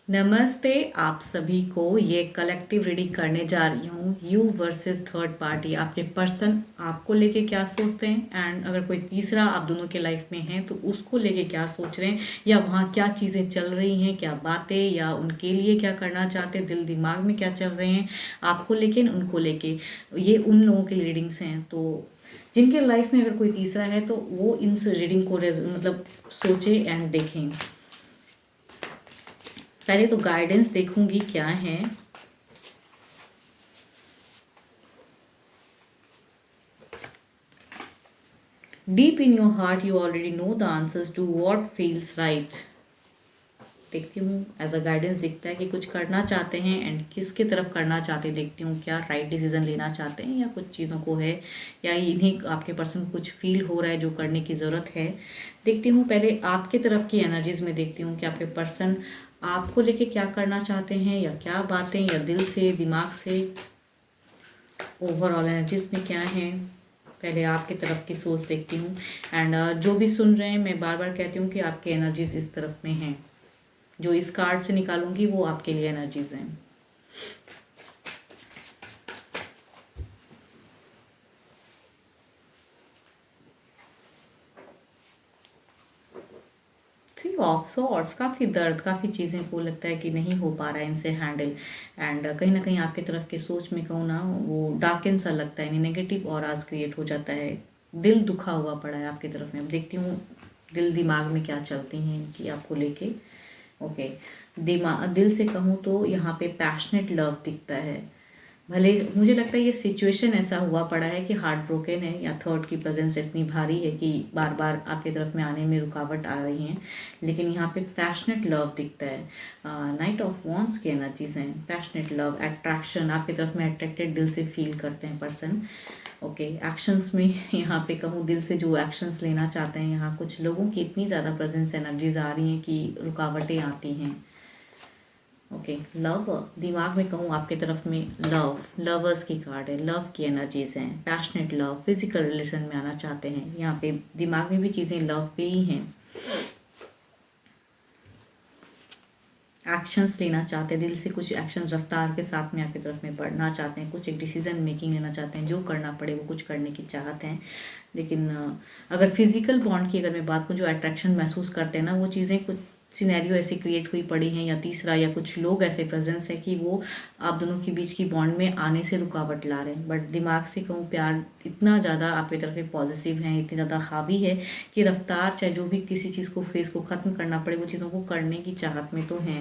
नमस्ते आप सभी को। ये कलेक्टिव रीडिंग करने जा रही हूँ। यू वर्सेस थर्ड पार्टी, आपके पर्सन आपको लेके क्या सोचते हैं एंड अगर कोई तीसरा आप दोनों के लाइफ में है तो उसको लेके क्या सोच रहे हैं, या वहाँ क्या चीज़ें चल रही हैं, क्या बातें, या उनके लिए क्या करना चाहते हैं, दिल दिमाग में क्या चल रहे हैं आपको लेके उनको लेके। ये उन लोगों की रीडिंग्स हैं, तो जिनके लाइफ में अगर कोई तीसरा है तो वो इन रीडिंग को मतलब सोचे एंड देखें। पहले तो गाइडेंस देखूंगी क्या है। Deep in your heart you already know the answers to what feels right. देखती हूँ एज अ गाइडेंस दिखता है कि कुछ करना चाहते हैं एंड किसके तरफ करना चाहते हैं। देखती हूँ क्या राइट डिसीजन लेना चाहते हैं या कुछ चीज़ों को है, या इन्हीं आपके पर्सन कुछ फील हो रहा है जो करने की ज़रूरत है। देखती हूँ पहले आपके तरफ की एनर्जीज में देखती हूँ कि आपके पर्सन आपको लेके क्या करना चाहते हैं, या क्या बातें, या दिल से दिमाग से ओवरऑल एनर्जीज में क्या है। पहले आपकी तरफ की सोच देखती हूँ एंड जो भी सुन रहे हैं मैं बार बार कहती हूँ कि आपकी एनर्जीज इस तरफ में हैं। जो इस कार्ड से निकालूंगी वो आपके लिए एनर्जीज हैं। थ्री ऑफ सॉर्ड्स, काफ़ी दर्द, काफ़ी चीज़ें को लगता है कि नहीं हो पा रहा है इनसे हैंडल। एंड कहीं ना कहीं आपकी तरफ के सोच में कहूँ ना, वो डार्कन सा लगता है, नेगेटिव और आज क्रिएट हो जाता है। दिल दुखा हुआ पड़ा है आपकी तरफ में। अब देखती हूँ दिल दिमाग में क्या चलती हैं इनकी आपको लेके। ओके, दिमाग दिल से कहूँ तो यहाँ पे पैशनेट लव दिखता है। भले मुझे लगता है ये सिचुएशन ऐसा हुआ पड़ा है कि हार्ट ब्रोकन है, या थर्ड की प्रेजेंस इतनी भारी है कि बार बार आपकी तरफ में आने में रुकावट आ रही हैं, लेकिन यहाँ पे पैशनेट लव दिखता है। नाइट ऑफ वॉन्ड्स की एनर्जीज हैं। पैशनेट लव, अट्रैक्शन, आपकी तरफ में अट्रैक्टेड दिल से फील करते हैं पर्सन। ओके, एक्शंस में यहाँ पे कहूँ दिल से जो एक्शंस लेना चाहते हैं, यहाँ कुछ लोगों की इतनी ज़्यादा प्रेजेंस एनर्जीज आ रही हैं कि रुकावटें आती हैं। ओके, लव, दिमाग में कहूँ आपके तरफ में लव, लवर्स की कार्ड है, लव की एनर्जीज हैं। पैशनेट लव, फिजिकल रिलेशन में आना चाहते हैं। यहाँ पे दिमाग में भी चीज़ें लव पे ही हैं। एक्शंस लेना चाहते हैं, दिल से कुछ एक्शन रफ्तार के साथ में आपकी तरफ में बढ़ना चाहते हैं, कुछ एक डिसीजन मेकिंग लेना चाहते हैं, जो करना पड़े वो कुछ करने की चाहते हैं। लेकिन अगर फिजिकल बॉन्ड की अगर मैं बात करूँ, जो अट्रैक्शन महसूस करते हैं ना, वो चीज़ें कुछ सिनेरियो ऐसी क्रिएट हुई पड़ी हैं, या तीसरा या कुछ लोग ऐसे प्रेजेंस है कि वो आप दोनों के बीच की बॉन्ड में आने से रुकावट ला रहे हैं। बट दिमाग से कहूँ प्यार इतना ज़्यादा आपकी तरफ में पॉजिटिव है, इतनी ज़्यादा हावी है कि रफ्तार चाहे जो भी किसी चीज़ को फेस को ख़त्म करना पड़े, वो चीज़ों को करने की चाहत में तो हैं।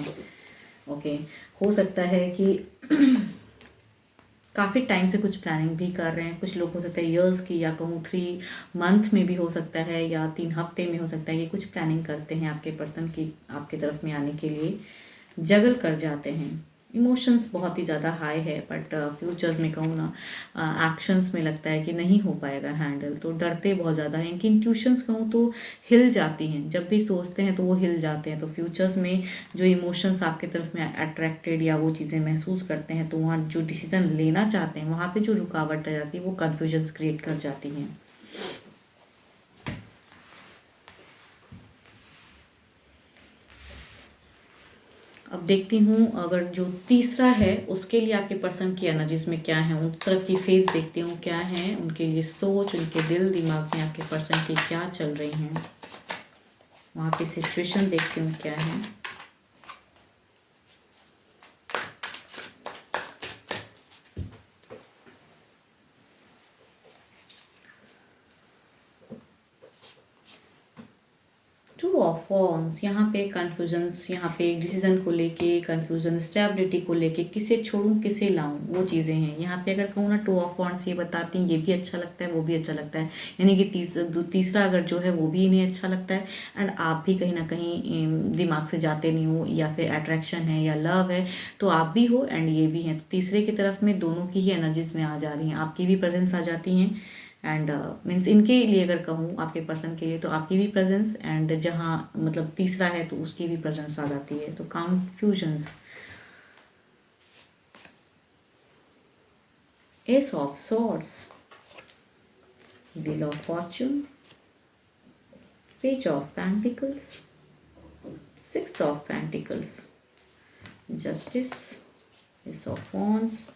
ओके, हो सकता है कि काफ़ी टाइम से कुछ प्लानिंग भी कर रहे हैं कुछ लोग, हो सकता है ईयर्स की, या कहूँ 3 मंथ में भी हो सकता है, या 3 हफ्ते में हो सकता है। ये कुछ प्लानिंग करते हैं आपके पर्सन की आपकी तरफ में आने के लिए, जगल कर जाते हैं। इमोशंस बहुत ही ज़्यादा हाई है, बट फ्यूचर्स में कहूँ ना, एक्शंस में लगता है कि नहीं हो पाएगा हैंडल, तो डरते बहुत ज़्यादा हैं। इनकी इंट्यूशंस कहूँ तो हिल जाती हैं, जब भी सोचते हैं तो वो हिल जाते हैं। तो फ्यूचर्स में जो इमोशंस आपके तरफ में अट्रैक्टेड या वो चीज़ें महसूस करते हैं, तो वहाँ जो डिसीज़न लेना चाहते हैं वहाँ पे जो रुकावट आ जाती है वो कन्फ्यूजन्स क्रिएट कर जाती हैं। अब देखती हूँ अगर जो तीसरा है उसके लिए आपके पर्सन की एनर्जीज में क्या है, उन तरफ की फेस देखती हूँ क्या है उनके लिए सोच, उनके दिल दिमाग में आपके पर्सन की क्या चल रही हैं। वहाँ की सिचुएशन देखती हूँ क्या है। टू ऑफ वॉन्ड्स, यहाँ पे कन्फ्यूजन्स, यहाँ पे एक डिसीजन को लेके कन्फ्यूजन, स्टेबिलिटी को लेके, किसे छोड़ूं किसे लाऊं, वो चीज़ें हैं। यहाँ पे अगर कहूँ ना, टू ऑफ वॉन्ड्स ये बताती हैं ये भी अच्छा लगता है वो भी अच्छा लगता है, यानी कि तीसरा अगर जो है वो भी इन्हें अच्छा लगता है। एंड आप भी कहीं ना कहीं दिमाग से जाते नहीं हो, या फिर अट्रैक्शन है या लव है तो आप भी हो एंड ये भी हैं। तो तीसरे की तरफ में दोनों की ही एनर्जीज में आ जा रही हैं, आपकी भी प्रेजेंस आ जाती हैं। एंड मीन्स इनके लिए अगर कहूँ आपके पर्सन के लिए, तो आपकी भी प्रेजेंस, एंड जहाँ मतलब तीसरा है तो उसकी भी प्रेजेंस आ जाती है। तो confusions, S of swords, wheel of Fortune, page of pentacles, 6 of pentacles, justice, S of wands.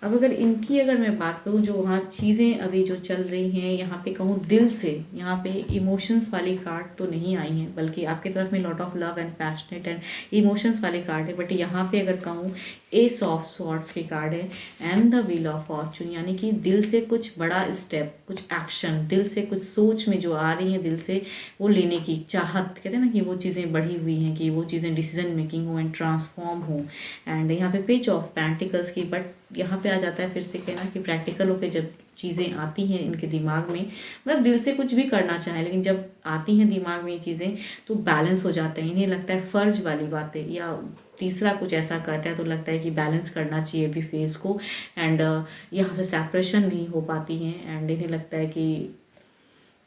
अब अगर मैं बात करूँ जो वहाँ चीज़ें अभी जो चल रही हैं, यहाँ पे कहूँ दिल से, यहाँ पे इमोशंस वाली कार्ड तो नहीं आई हैं, बल्कि आपकी तरफ में lot of love and passionate and emotions वाली कार्ड है। बट यहाँ पे अगर कहूँ एस ऑफ स्वॉर्ड्स की कार्ड है and the wheel of Fortune, यानी कि दिल से कुछ बड़ा स्टेप, कुछ एक्शन, दिल से कुछ सोच में जो आ रही है, दिल से वो लेने की चाहत, कहते हैं ना कि वो चीज़ें बढ़ी हुई हैं, कि वो चीज़ें डिसीजन मेकिंग हो एंड ट्रांसफॉर्म हो। एंड यहाँ पे पेज ऑफ पेंटिकल्स की, बट यहाँ पे आ जाता है फिर से कहना कि प्रैक्टिकल होकर जब चीज़ें आती हैं इनके दिमाग में, मतलब दिल से कुछ भी करना चाहें, लेकिन जब आती हैं दिमाग में ये चीज़ें तो बैलेंस हो जाते हैं। इन्हें लगता है फ़र्ज वाली बातें, या तीसरा कुछ ऐसा कहता है तो लगता है कि बैलेंस करना चाहिए भी फेस को। एंड यहाँ से सेपरेशन नहीं हो पाती हैं। एंड इन्हें लगता है कि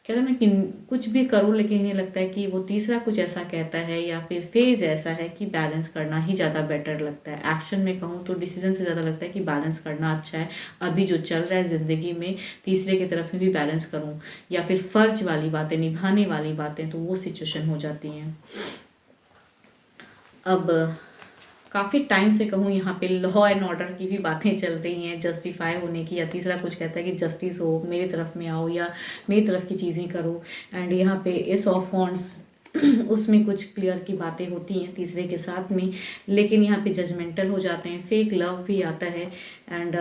कहते हैं ना कि कुछ भी करो, लेकिन इन्हें लगता है कि वो तीसरा कुछ ऐसा कहता है या फिर फेज ऐसा है कि बैलेंस करना ही ज़्यादा बेटर लगता है। एक्शन में कहूँ तो डिसीजन से ज़्यादा लगता है कि बैलेंस करना अच्छा है। अभी जो चल रहा है ज़िंदगी में, तीसरे की तरफ में भी बैलेंस करूँ, या फिर फ़र्ज वाली बातें, निभाने वाली बातें, तो वो सिचुएशन हो जाती हैं। अब काफ़ी टाइम से कहूँ यहाँ पे लॉ एंड ऑर्डर की भी बातें चल रही हैं, जस्टिफाई होने की, या तीसरा कुछ कहता है कि जस्टिस हो, मेरी तरफ में आओ या मेरी तरफ की चीज़ें करो। एंड यहाँ पे एस ऑफ वॉन्ड्स उसमें कुछ क्लियर की बातें होती हैं तीसरे के साथ में, लेकिन यहाँ पे जजमेंटल हो जाते हैं, फेक लव भी आता है। एंड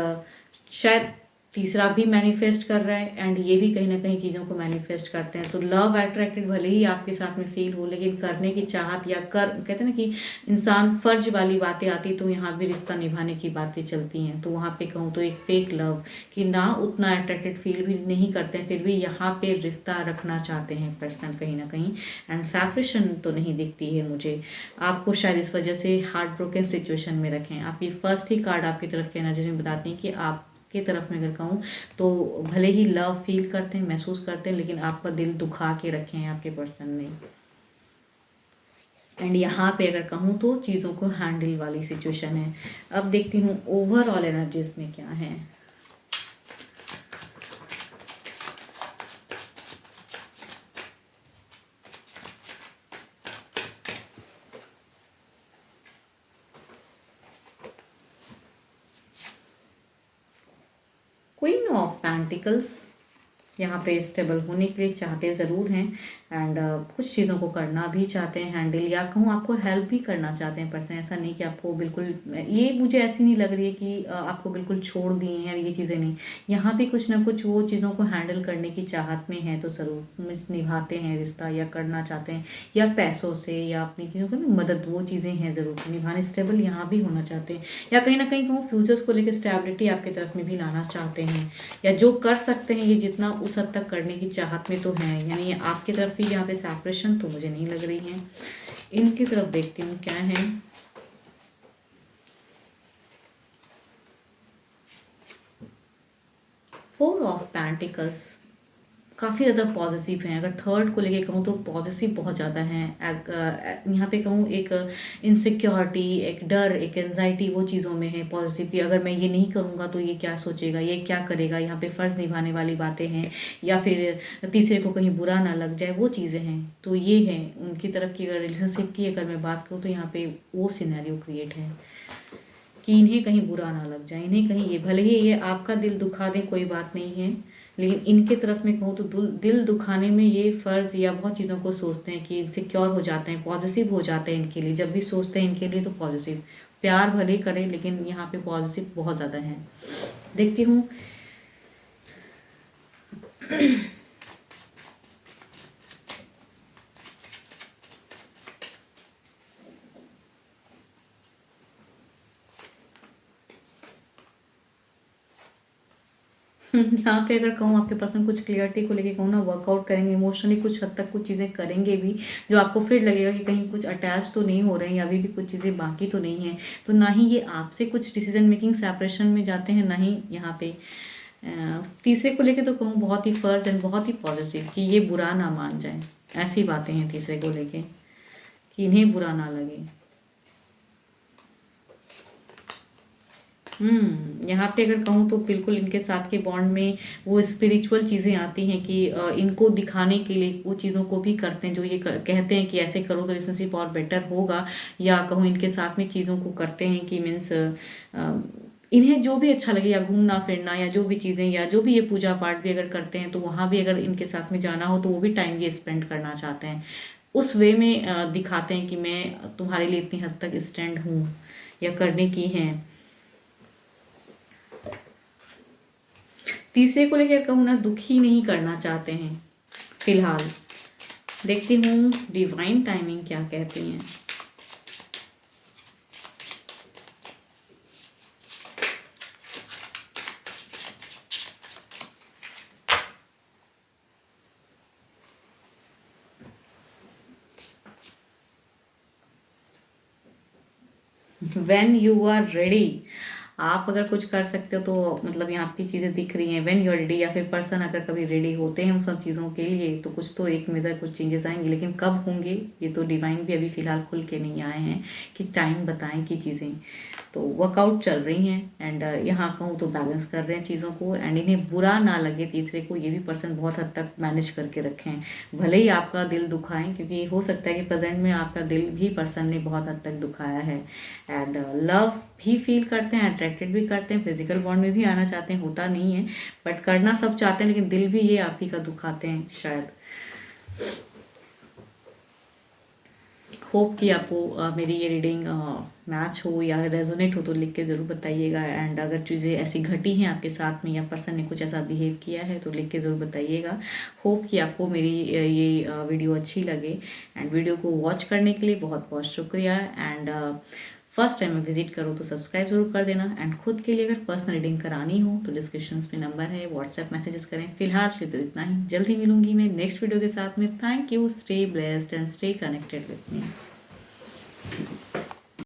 शायद तीसरा भी मैनिफेस्ट कर रहा है एंड ये भी कहीं ना कहीं चीज़ों को मैनिफेस्ट करते हैं। तो लव अट्रैक्टेड भले ही आपके साथ में फील हो, लेकिन करने की चाहत या कहते हैं ना कि इंसान फर्ज वाली बातें आती, तो यहाँ भी रिश्ता निभाने की बातें चलती हैं। तो वहाँ पे कहूँ तो एक फेक लव, कि ना उतना अट्रैक्टेड फील भी नहीं करते हैं, फिर भी यहाँ पे रिश्ता रखना चाहते हैं पर्सन कहीं ना कहीं। एंड सेपरेशन तो नहीं दिखती है मुझे, आपको शायद इस वजह से हार्ट ब्रोकन सिचुएशन में रखें। आप ये फर्स्ट ही कार्ड आपकी तरफ के एनर्जी में बताती हैं कि आप की तरफ में अगर कहूँ तो भले ही लव फील करते हैं, महसूस करते हैं, लेकिन आपका दिल दुखा के रखे हैं आपके पर्सन ने। एंड यहाँ पे अगर कहूँ तो चीज़ों को हैंडल वाली सिचुएशन है। अब देखती हूँ ओवरऑल एनर्जीज में क्या है। क्वीन ऑफ पेंटिकल्स यहाँ पे स्टेबल होने के लिए चाहते ज़रूर हैं। एंड कुछ चीज़ों को करना भी चाहते हैं हैंडल, या कहूँ आपको हेल्प भी करना चाहते हैं पर्सन। ऐसा नहीं कि आपको बिल्कुल, ये मुझे ऐसी नहीं लग रही है कि आपको बिल्कुल छोड़ दिए हैं, ये चीज़ें नहीं। यहाँ भी कुछ ना कुछ वो चीज़ों को हैंडल करने की चाहत में है, तो ज़रूर निभाते हैं रिश्ता, या करना चाहते हैं, या पैसों से या अपनी चीज़ों को ना मदद, वो चीज़ें हैं ज़रूर निभाने। स्टेबल यहाँ भी होना चाहते हैं, या कहीं ना कहीं कहूँ फ्यूचर्स को लेकर स्टेबिलिटी आपकी तरफ में भी लाना चाहते हैं, या जो कर सकते हैं ये जितना उस हद तक करने की चाहत में तो है। यानी आपकी तरफ भी यहाँ पे सेपरेशन तो मुझे नहीं लग रही है। इनकी तरफ देखती हूँ क्या है। फोर ऑफ पेंटिकल्स काफ़ी ज़्यादा पॉजिटिव हैं। अगर थर्ड को लेके कहूँ तो पॉजिटिव बहुत ज़्यादा हैं। यहाँ पे कहूँ एक इनसिक्योरिटी, एक डर, एक एंजाइटी वो चीज़ों में है पॉजिटिव की। अगर मैं ये नहीं करूँगा तो ये क्या सोचेगा, ये क्या करेगा, यहाँ पे फ़र्ज़ निभाने वाली बातें हैं, या फिर तीसरे को कहीं बुरा ना लग जाए, वो चीज़ें हैं। तो ये है उनकी तरफ की। अगर रिलेशनशिप की अगर मैं बात करूँ तो यहाँ पे वो सिनेरियो क्रिएट है कि इन्हें कहीं बुरा ना लग जाए, इन्हें कहीं, ये भले ही ये आपका दिल दुखा दें कोई बात नहीं है, लेकिन इनके तरफ में कहूँ तो दिल दुखाने में ये फ़र्ज़ या बहुत चीज़ों को सोचते हैं कि इनसिक्योर हो जाते हैं, पॉजिटिव हो जाते हैं इनके लिए। जब भी सोचते हैं इनके लिए तो पॉजिटिव, प्यार भले ही करें लेकिन यहाँ पे पॉजिटिव बहुत ज़्यादा है। देखती हूँ यहाँ पे अगर कहूँ आपके पर्सन कुछ क्लियरिटी को लेके कहूँ ना, वर्कआउट करेंगे इमोशनली, कुछ हद तक कुछ चीज़ें करेंगे भी, जो आपको फिर लगेगा कि कहीं कुछ अटैच तो नहीं हो रहे हैं, या अभी भी कुछ चीज़ें बाकी तो नहीं है। तो ना ही ये आपसे कुछ डिसीजन मेकिंग सेपरेशन में जाते हैं, ना ही यहाँ पे तीसरे को लेके तो कहूँ बहुत ही फर्ज एंड बहुत ही पॉजिटिव कि ये बुरा ना मान जाए। ऐसी बातें हैं तीसरे को लेके कि इन्हें बुरा ना लगे। यहाँ पे अगर कहूँ तो बिल्कुल इनके साथ के बॉन्ड में वो स्पिरिचुअल चीज़ें आती हैं कि इनको दिखाने के लिए वो चीज़ों को भी करते हैं जो ये कहते हैं कि ऐसे करो तो रिलेशनशिप और बेटर होगा, या कहूँ इनके साथ में चीज़ों को करते हैं कि मीन्स इन्हें जो भी अच्छा लगे, या घूमना फिरना या जो भी चीज़ें, या जो भी ये पूजा पाठ भी अगर करते हैं तो वहाँ भी अगर इनके साथ में जाना हो तो वो भी टाइम ये स्पेंड करना चाहते हैं। उस वे में दिखाते हैं कि मैं तुम्हारे लिए इतनी हद तक स्टैंड हूँ या करने की हैं। तीसरे को लेकर कहूँ ना, दुखी नहीं करना चाहते हैं फिलहाल। देखती हूँ डिवाइन टाइमिंग क्या कहती हैं। व्हेन यू आर रेडी, आप अगर कुछ कर सकते हो तो मतलब यहाँ आपकी चीज़ें दिख रही हैं। व्हेन यू आर रेडी, या फिर पर्सन अगर कभी रेडी होते हैं उन सब चीज़ों के लिए तो कुछ तो एक मेजर कुछ चेंजेस आएंगे, लेकिन कब होंगे ये तो डिवाइन भी अभी फिलहाल खुल के नहीं आए हैं कि टाइम बताएं कि चीज़ें तो वर्कआउट चल रही हैं। एंड यहाँ कहूँ तो बैलेंस कर रहे हैं चीज़ों को, एंड इन्हें बुरा ना लगे तीसरे को, ये भी पर्सन बहुत हद तक मैनेज करके रखें। भले ही आपका दिल दुखाएं, क्योंकि हो सकता है कि प्रेजेंट में आपका दिल भी पर्सन ने बहुत हद तक दुखाया है। एंड लव भी फील करते हैं, अट्रैक्टेड भी करते हैं, फिजिकल बॉन्ड में भी आना चाहते हैं, होता नहीं है बट करना सब चाहते हैं, लेकिन दिल भी ये आप ही का दुखाते हैं शायद। होप कि आपको मेरी ये रीडिंग मैच हो या रेजोनेट हो तो लिख के ज़रूर बताइएगा। एंड अगर चीज़ें ऐसी घटी हैं आपके साथ में या पर्सन ने कुछ ऐसा बिहेव किया है तो लिख के ज़रूर बताइएगा। होप कि आपको मेरी ये वीडियो अच्छी लगे। एंड वीडियो को वॉच करने के लिए बहुत बहुत शुक्रिया। एंड फर्स्ट टाइम में विजिट करो तो सब्सक्राइब जरूर कर देना। एंड खुद के लिए अगर पर्सनल रीडिंग करानी हो तो डिस्क्रिप्शन में नंबर है, व्हाट्सएप मैसेजेस करें। फिलहाल तो इतना ही, जल्दी मिलूंगी मैं नेक्स्ट वीडियो के साथ में। Thank you, stay blessed and stay connected with me.